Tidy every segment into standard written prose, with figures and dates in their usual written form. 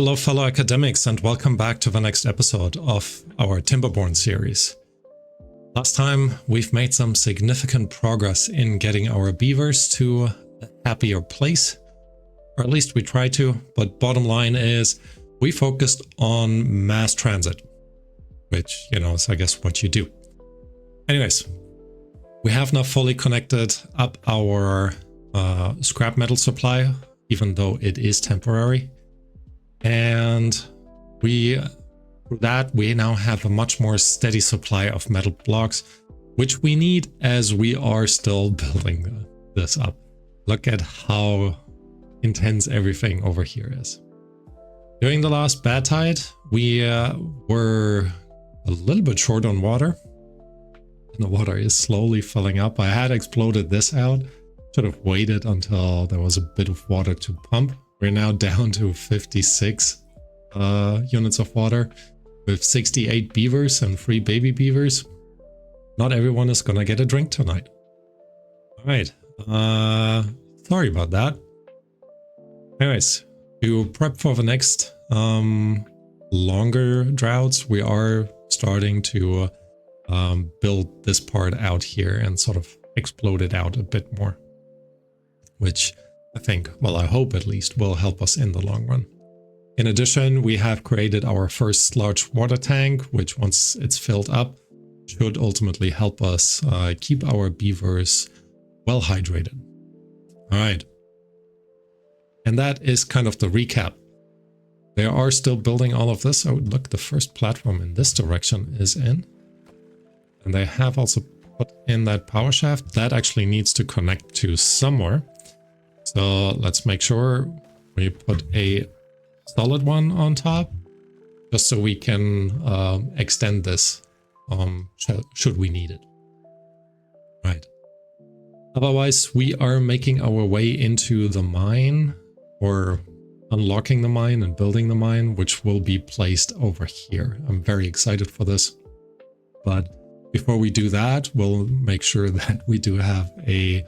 Hello fellow academics and welcome back to the next episode of our Timberborn series. Last time we've made some significant progress in getting our beavers to a happier place, or at least we tried to, but bottom line is we focused on mass transit, which, you know, is I guess what you do. Anyways, we have now fully connected up our scrap metal supply, even though it is temporary. And through that we now have a much more steady supply of metal blocks, which we need as we are still building this up. Look at how intense everything over here is. During the last bad tide, we were a little bit short on water. And the water is slowly filling up. I had exploded this out. Should have waited until there was a bit of water to pump. We're now down to 56 units of water with 68 beavers and 3 baby beavers. Not everyone is gonna get a drink tonight. All right, sorry about that. Anyways, to prep for the next longer droughts, we are starting to build this part out here and sort of explode it out a bit more, which I think, well, I hope at least, will help us in the long run. In addition, we have created our first large water tank, which once it's filled up, should ultimately help us keep our beavers well hydrated. All right. And that is kind of the recap. They are still building all of this. Oh, look, the first platform in this direction is in. And they have also put in that power shaft. That actually needs to connect to somewhere. So let's make sure we put a solid one on top, just so we can extend this should we need it. Right. Otherwise, we are making our way into the mine, or unlocking the mine and building the mine, which will be placed over here. I'm very excited for this. But before we do that, we'll make sure that we do have a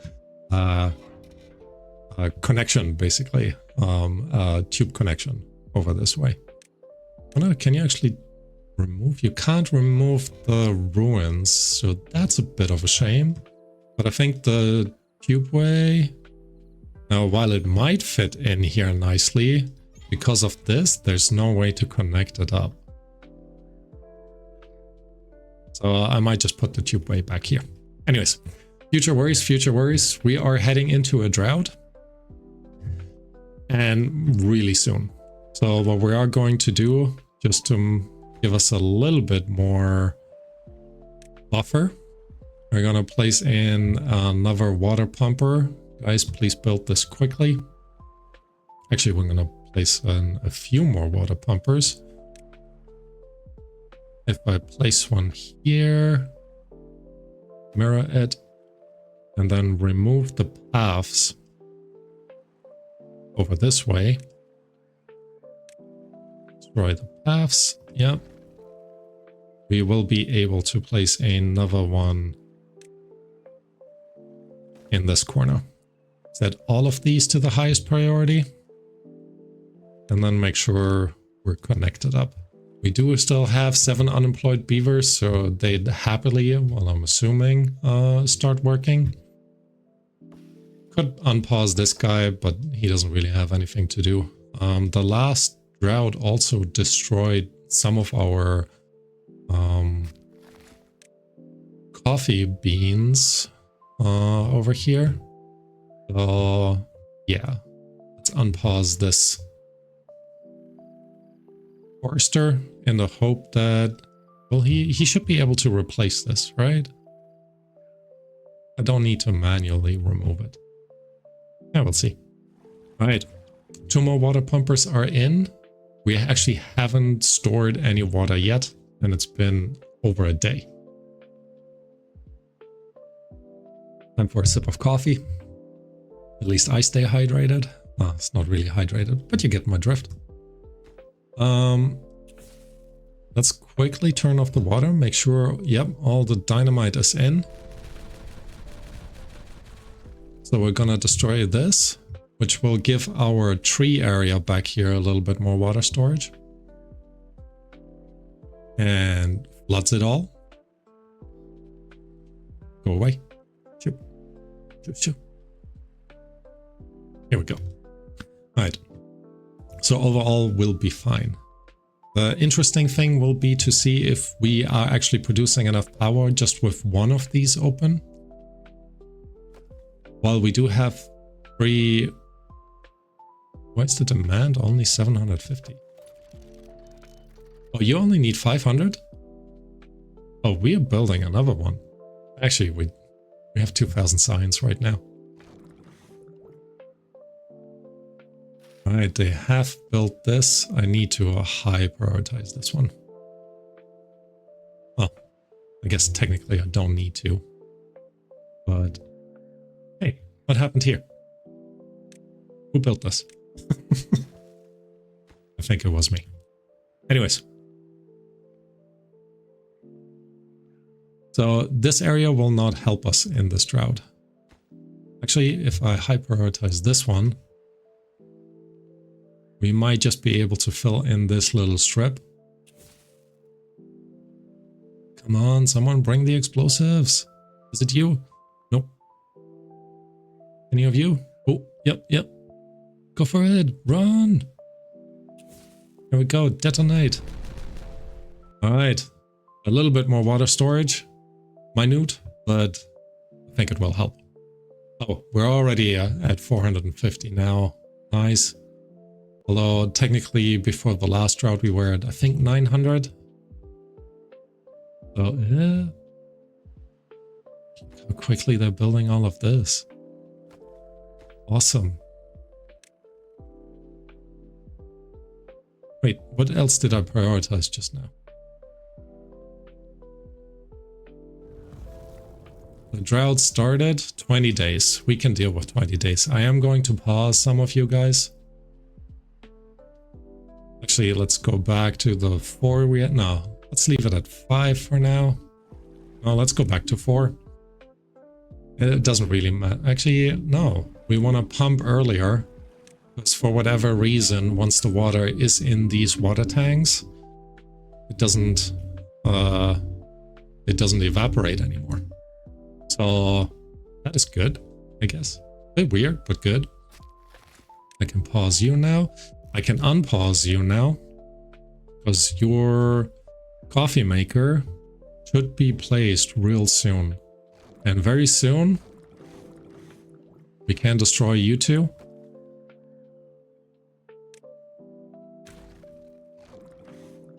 connection, basically, tube connection over this way. Oh no, can you actually remove? You can't remove the ruins, so that's a bit of a shame. But I think the tubeway, now while it might fit in here nicely, because of this, there's no way to connect it up. So I might just put the tubeway back here. Anyways, future worries, future worries. We are heading into a drought. And really soon. So what we are going to do, just to give us a little bit more buffer, we're going to place in another water pumper. Guys, please build this quickly. Actually, we're going to place in a few more water pumpers. If I place one here, mirror it, and then remove the paths over this way. Destroy the paths. Yep. We will be able to place another one in this corner. Set all of these to the highest priority. And then make sure we're connected up. We do still have 7 unemployed beavers, so they'd happily, well, I'm assuming, start working. Could unpause this guy, but he doesn't really have anything to do. The last drought also destroyed some of our coffee beans over here. So yeah, let's unpause this forester in the hope that, well, he should be able to replace this, right? I don't need to manually remove it. Yeah, we'll see. All right, 2 more water pumpers are in. We actually haven't stored any water yet, and it's been over a day. Time for a sip of coffee. At least I stay hydrated. Well, it's not really hydrated, but you get my drift. Let's quickly turn off the water. Make sure, yep, all the dynamite is in. So we're gonna destroy this. which will give our tree area back here a little bit more water storage. And floods it all. Go away. Shoot. Shoot, shoot. Here we go. All right. So overall, we'll be fine. The interesting thing will be to see if we are actually producing enough power just with one of these open. While we do have 3... What's the demand? Only 750. Oh, you only need 500? Oh, we are building another one. Actually, we have 2,000 signs right now. Alright, they have built this. I need to high prioritize this one. Well, I guess technically I don't need to. But, hey, what happened here? Who built this? I think it was me. Anyways. So this area will not help us in this drought. Actually, if I high prioritize this one, we might just be able to fill in this little strip. Come on, someone bring the explosives. Is it you? Nope. Any of you? Oh, yep, yep. Go for it. Run. Here we go. Detonate. All right. A little bit more water storage. Minute, but I think it will help. Oh, we're already at 450 now. Nice. Although technically before the last drought we were at, I think, 900. So, yeah. Look how quickly they're building all of this. Awesome. Wait, what else did I prioritize just now? The drought started 20 days. We can deal with 20 days. I am going to pause some of you guys. Actually, let's go back to the 4 we had. No, let's leave it at 5 for now. No, let's go back to 4. It doesn't really matter. Actually, no. We want to pump earlier. Because for whatever reason, once the water is in these water tanks, it doesn't evaporate anymore. So that is good, I guess. A bit weird, but good. I can pause you now. I can unpause you now. Because your coffee maker should be placed real soon. And very soon, we can destroy you two.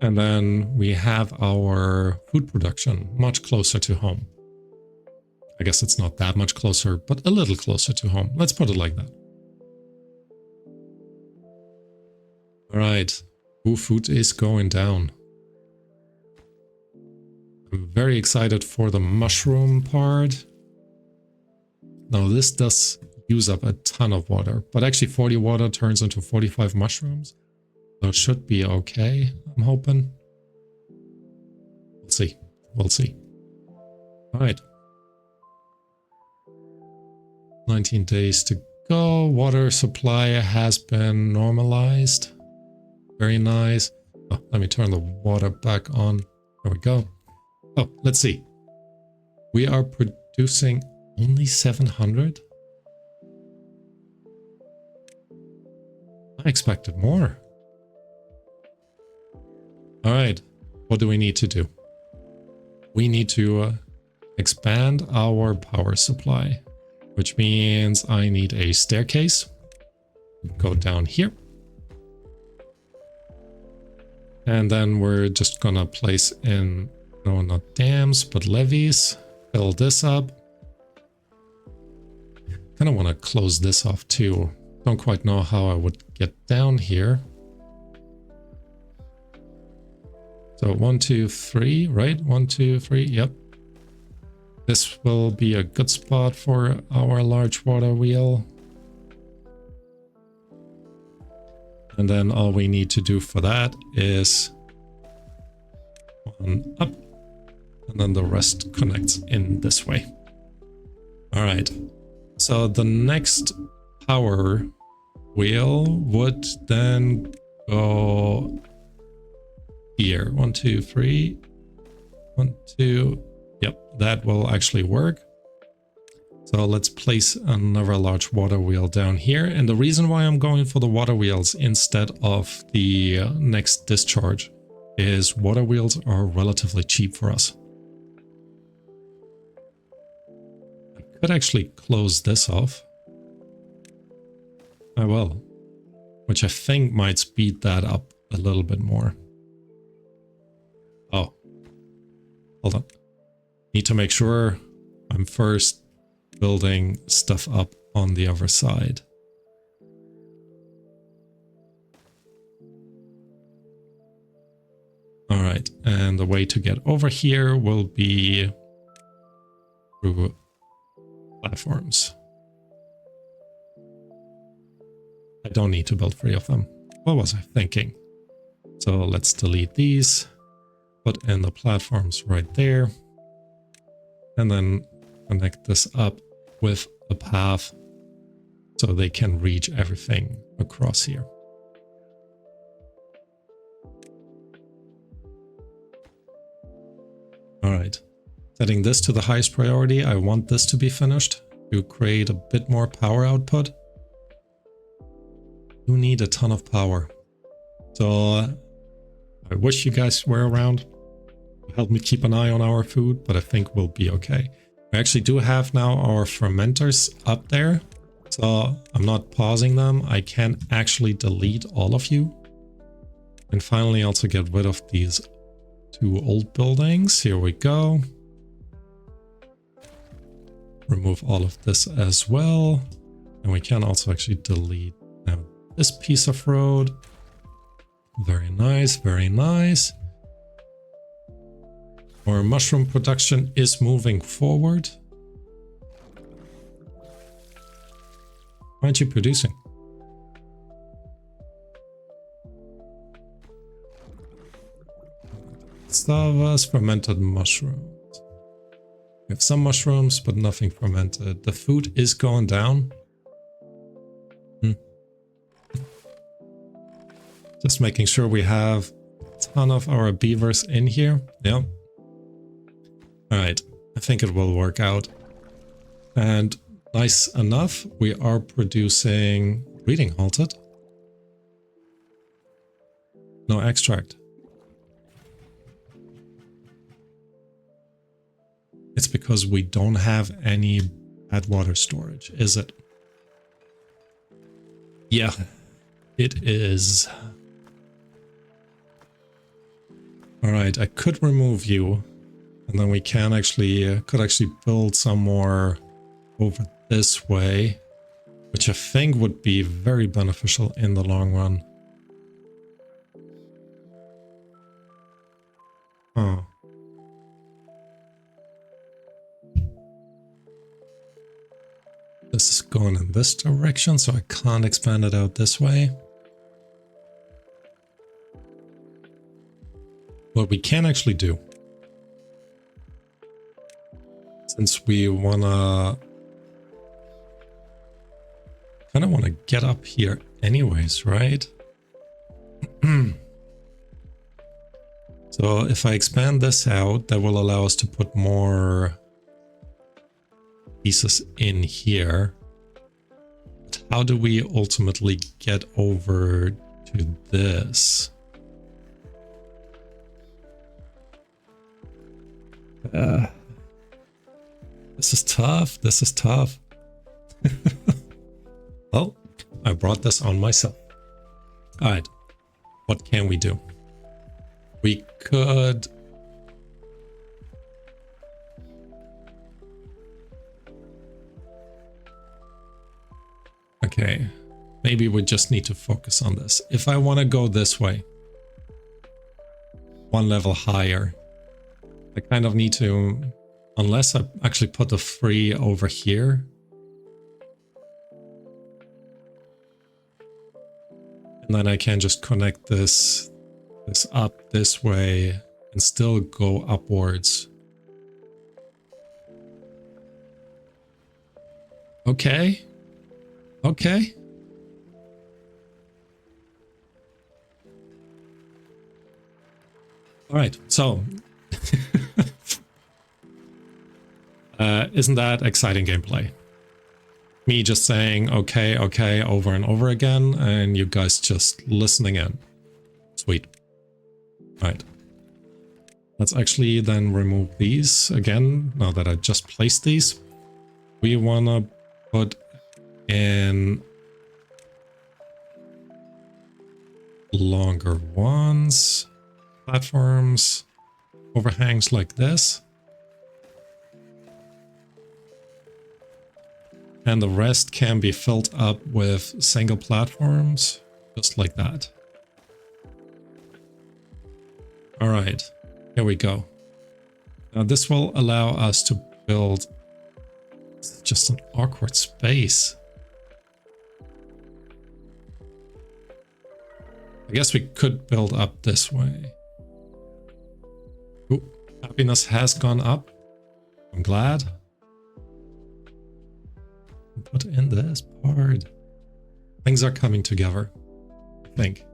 And then we have our food production much closer to home. I guess it's not that much closer, but a little closer to home. Let's put it like that. All right. Ooh, food is going down. I'm very excited for the mushroom part. Now this does use up a ton of water, but actually 40 water turns into 45 mushrooms. So it should be okay, I'm hoping. We'll see. We'll see. All right. 19 days to go. Water supply has been normalized. Very nice. Oh, let me turn the water back on. There we go. Oh, let's see. We are producing only 700? I expected more. All right. What do we need to do? We need to expand our power supply. Which means I need a staircase. Go down here. And then we're just gonna place in, no, not dams, but levees. Fill this up. Kind of want to close this off too. Don't quite know how I would get down here. So 1, 2, 3, right? 1, 2, 3, yep. This will be a good spot for our large water wheel. And then all we need to do for that is 1 up. And then the rest connects in this way. All right. So the next power wheel would then go here. 1, 2, 3. 1, 2. Yep, that will actually work. So let's place another large water wheel down here. And the reason why I'm going for the water wheels instead of the next discharge is water wheels are relatively cheap for us. I could actually close this off. I will, which I think might speed that up a little bit more. Oh, hold on. Need to make sure I'm first building stuff up on the other side. All right, and the way to get over here will be through platforms. I don't need to build 3 of them. What was I thinking? So let's delete these, put in the platforms right there, and then connect this up with a path so they can reach everything across here. All right, setting this to the highest priority. I want this to be finished to create a bit more power output. You need a ton of power. So I wish you guys were around. Help me keep an eye on our food, but I think we'll be okay. We actually do have now our fermentors up there. So I'm not pausing them. I can actually delete all of you. And finally also get rid of these 2 old buildings. Here we go. Remove all of this as well. And we can also actually delete now this piece of road. Very nice, very nice. Our mushroom production is moving forward. Why aren't you producing? Stavas, fermented mushrooms. We have some mushrooms, but nothing fermented. The food is going down. Just making sure we have a ton of our beavers in here. Yeah. Alright, I think it will work out. And nice enough, we are producing breeding halted. No extract. It's because we don't have any bad water storage, is it? Yeah, it is. Alright, I could remove you. And then we can actually, could actually build some more over this way, which I think would be very beneficial in the long run. Oh. This is going in this direction, so I can't expand it out this way. What we can actually do, since we wanna kind of want to get up here anyways, right? So if I expand this out, that will allow us to put more pieces in here. But how do we ultimately get over to this? This is tough. This is tough. Well, I brought this on myself. All right. What can we do? We could... Okay. Maybe we just need to focus on this. If I want to go this way, one level higher, I kind of need to... Unless I actually put the 3 over here. And then I can just connect this up this way and still go upwards. Okay. Okay. All right, so isn't that exciting gameplay? Me just saying okay, okay over and over again, and you guys just listening in. Sweet. All right. Let's actually then remove these again, now that I just placed these. We want to put in longer ones, platforms, overhangs like this. And the rest can be filled up with single platforms, just like that. All right, here we go. Now this will allow us to build just an awkward space. I guess we could build up this way. Ooh, happiness has gone up. I'm glad. Put in this part. Things are coming together, I think.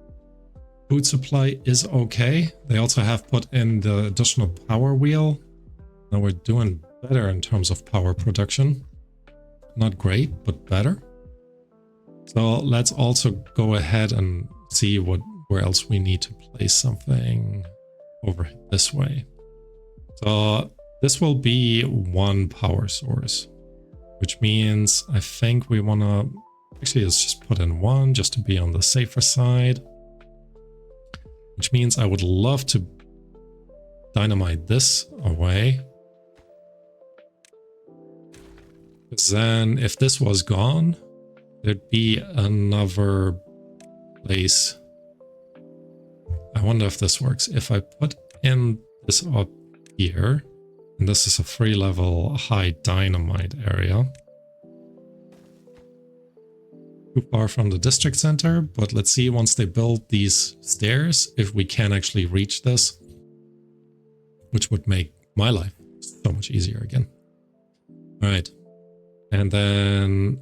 Food supply is okay. They also have put in the additional power wheel. Now we're doing better in terms of power production. Not great, but better. So let's also go ahead and see where else we need to place something over this way. So this will be one power source, which means I think we want to actually let's just put in one just to be on the safer side. Which means I would love to dynamite this away. Because then if this was gone, there'd be another place. I wonder if this works. If I put in this up here, and this is a 3-level high dynamite area. Too far from the district center, but let's see once they build these stairs if we can actually reach this, which would make my life so much easier again. All right, and then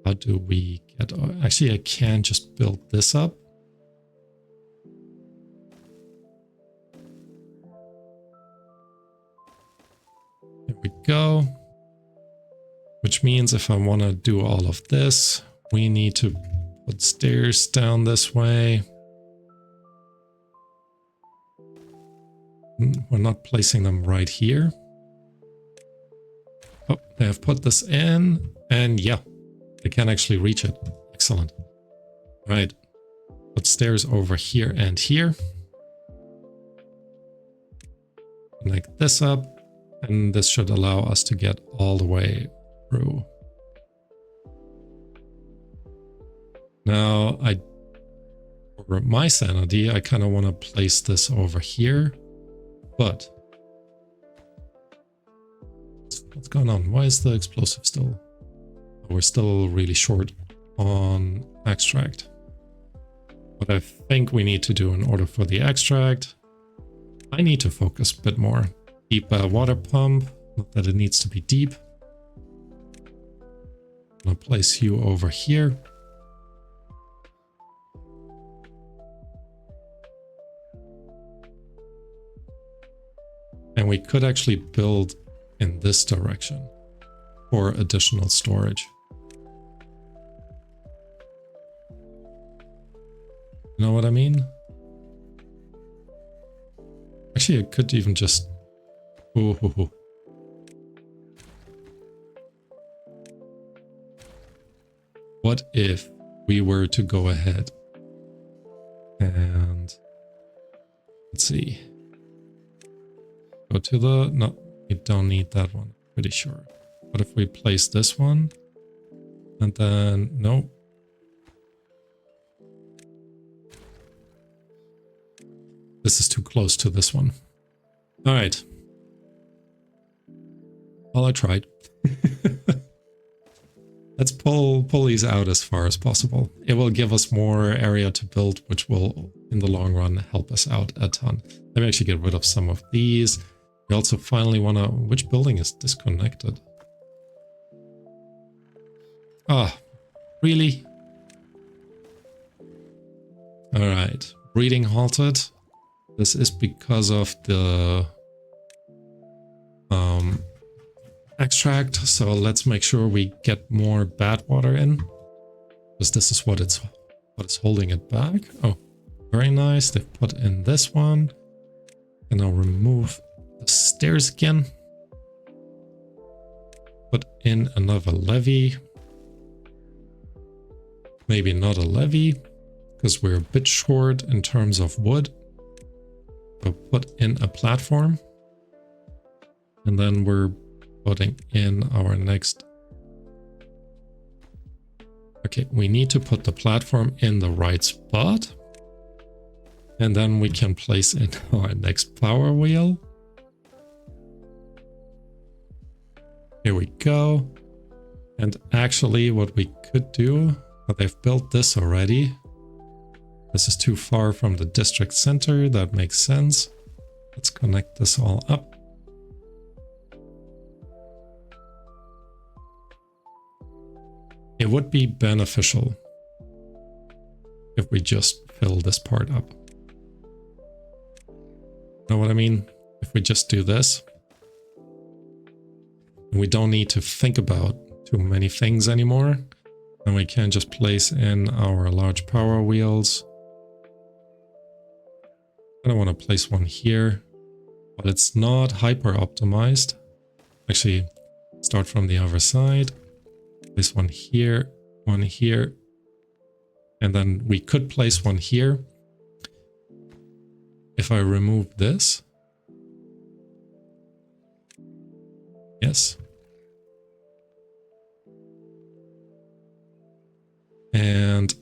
how do we get, actually I can just build this up. There we go. Which means if I want to do all of this, we need to put stairs down this way. We're not placing them right here. Oh, they have put this in, and yeah, they can actually reach it. Excellent. All right, put stairs over here and here. Connect this up, and this should allow us to get all the way through. Now, for my sanity, I kind of want to place this over here, but what's going on? Why is the explosive still? We're still really short on extract. What I think we need to do in order for the extract, I need to focus a bit more. Deep water pump, not that it needs to be deep. I'm gonna place you over here. And we could actually build in this direction for additional storage. You know what I mean? Actually, I could even just... Ooh. What if we were to go ahead and... Let's see. Go to the... No, we don't need that one. Pretty sure. What if we place this one? And then... No. This is too close to this one. All right. Well, I tried. Let's pull these out as far as possible. It will give us more area to build, which will, in the long run, help us out a ton. Let me actually get rid of some of these. We also finally want to... Which building is disconnected? Ah, really? All right. Breeding halted. This is because of the extract. So let's make sure we get more bad water in, because this is what is holding it back. Oh, very nice. They've put in this one. And I'll remove the stairs again. Put in another levee. Maybe not a levee, because we're a bit short in terms of wood. So put in a platform. And then we're putting in our next. Okay, we need to put the platform in the right spot. And then we can place in our next power wheel. Here we go. And actually what we could do, but they've built this already. This is too far from the district center. That makes sense. Let's connect this all up. It would be beneficial if we just fill this part up. Know what I mean? If we just do this, we don't need to think about too many things anymore. And we can just place in our large power wheels. I don't want to place one here, but it's not hyper optimized. Actually, start from the other side. Place one here, and then we could place one here. If I remove this. Yes. And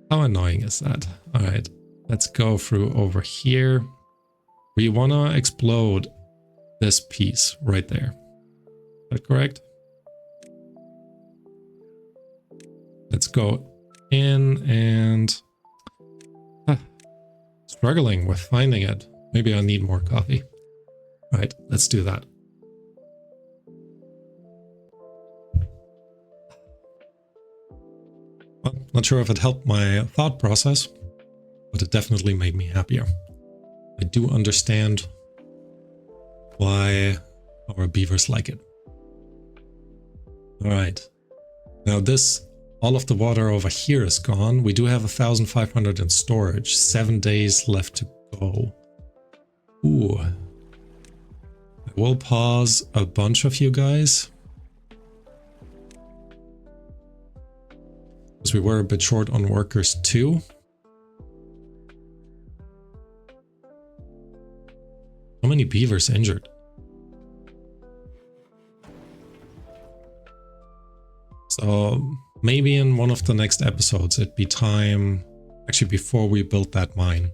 how annoying is that? All right, let's go through over here. We want to explode this piece right there. Is that correct? Let's go in and struggling with finding it. Maybe I need more coffee. All right, let's do that. Well, not sure if it helped my thought process, but it definitely made me happier. I do understand why our beavers like it. All right, now all of the water over here is gone. We do have 1,500 in storage, 7 days left to go. Ooh. I will pause a bunch of you guys, because we were a bit short on workers too. How many beavers injured? So maybe in one of the next episodes it'd be time, actually before we build that mine,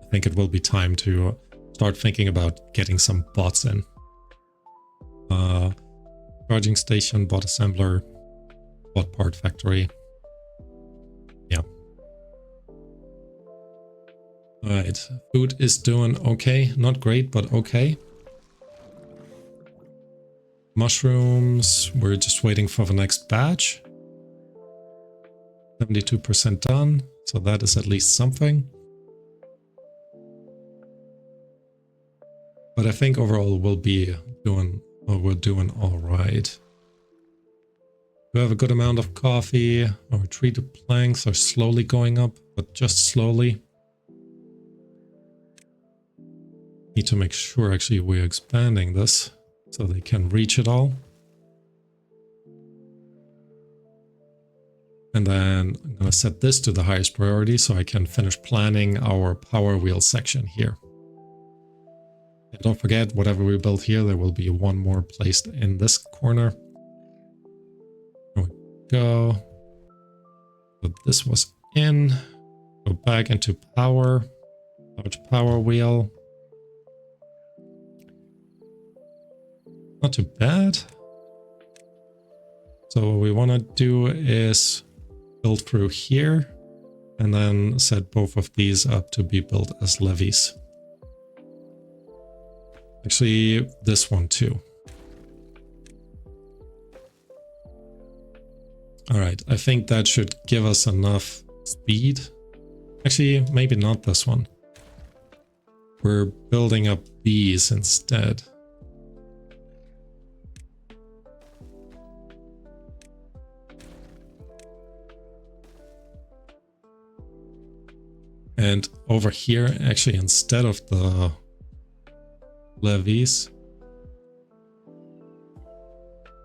I think it will be time to start thinking about getting some bots in. Charging station, bot assembler, bot part factory. Yeah. Alright, food is doing okay. Not great, but okay. Mushrooms, we're just waiting for the next batch. 72% done, so that is at least something. But I think overall we're doing all right. We have a good amount of coffee. Our treated planks are slowly going up, but just slowly. Need to make sure actually we're expanding this so they can reach it all. And then I'm going to set this to the highest priority so I can finish planning our power wheel section here. And don't forget, whatever we build here, there will be one more placed in this corner. There we go. So this was in. Go back into power. Large power wheel. Not too bad. So what we want to do is build through here and then set both of these up to be built as levees. Actually, this one too. All right, I think that should give us enough speed Actually, maybe not this one. We're building up these instead. And over here, actually, instead of the levees,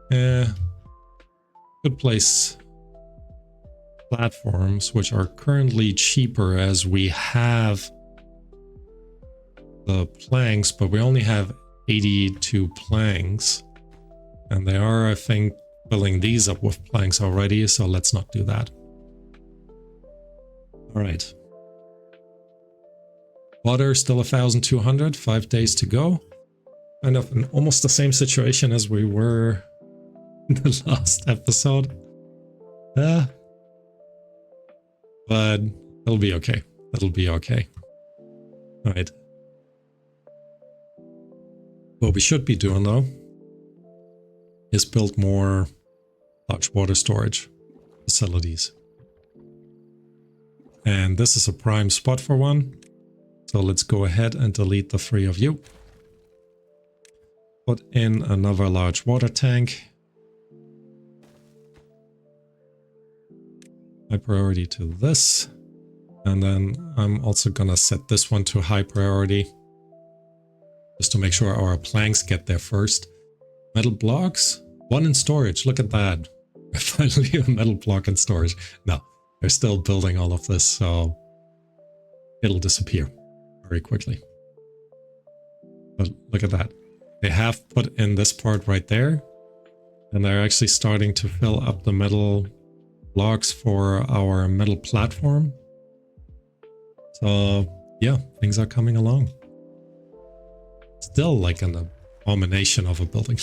could place platforms, which are currently cheaper as we have the planks, but we only have 82 planks. And they are, I think, filling these up with planks already, so let's not do that. All right. Water still 1,200, 5 days to go. Kind of in almost the same situation as we were in the last episode. But it'll be okay. It'll be okay. All right. What we should be doing though is build more large water storage facilities. And this is a prime spot for one. So let's go ahead and delete the 3 of you. Put in another large water tank. High priority to this. And then I'm also gonna set this one to high priority. Just to make sure our planks get there first. Metal blocks, 1 in storage, look at that. Finally a metal block in storage. No, they're still building all of this, so it'll disappear very quickly. But look at that. They have put in this part right there, and they're actually starting to fill up the metal blocks for our metal platform. So yeah, things are coming along. Still like an abomination of a building.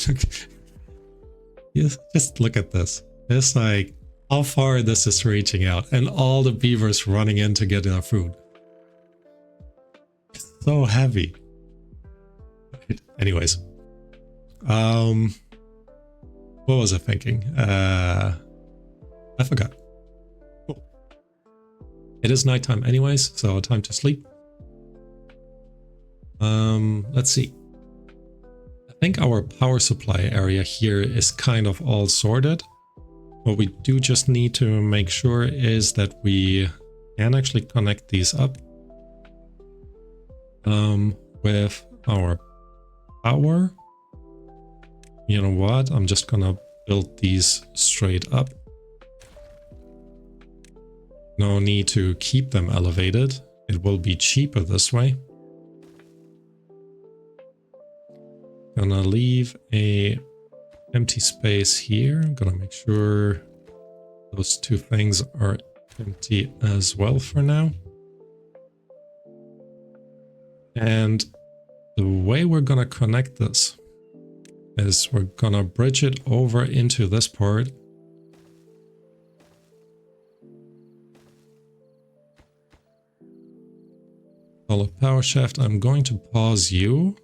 Just look at this. It's like how far this is reaching out, and all the beavers running in to get their food. It's so heavy. Anyways, what was I thinking? I forgot. Cool. It is nighttime anyways, so time to sleep. Let's see. I think our power supply area here is kind of all sorted. What we do just need to make sure is that we can actually connect these up with our power. You know what? I'm just gonna build these straight up. No need to keep them elevated. It will be cheaper this way. Gonna leave a empty space here. I'm gonna make sure those 2 things are empty as well for now. And the way we're gonna connect this is we're gonna bridge it over into this part. Solid power shaft. I'm going to pause you,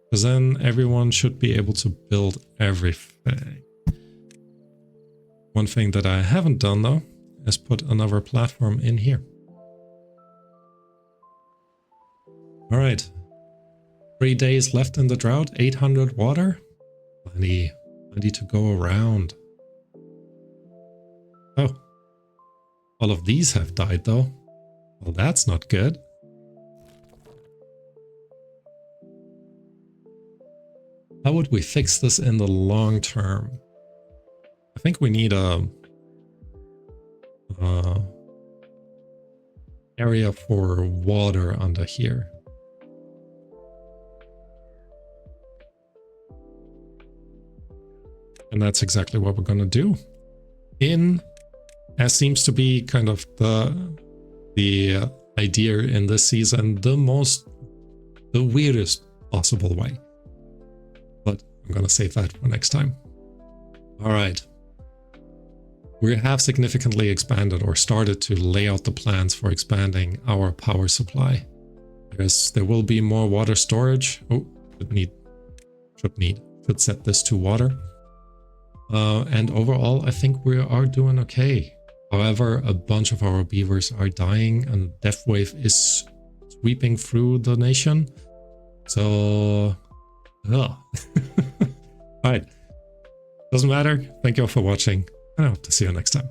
because then everyone should be able to build everything. One thing that I haven't done though is put another platform in here. All right. 3 days left in the drought, 800 water. Plenty to go around. Oh, all of these have died though. Well, that's not good. How would we fix this in the long term? I think we need a area for water under here. And that's exactly what we're gonna do. As seems to be kind of the idea in this season, the weirdest possible way. But I'm gonna save that for next time. All right. We have significantly expanded or started to lay out the plans for expanding our power supply. Because there will be more water storage. Oh, should set this to water. And overall, I think we are doing okay. However, a bunch of our beavers are dying and death wave is sweeping through the nation. So, all right. Doesn't matter. Thank you all for watching, and I hope to see you next time.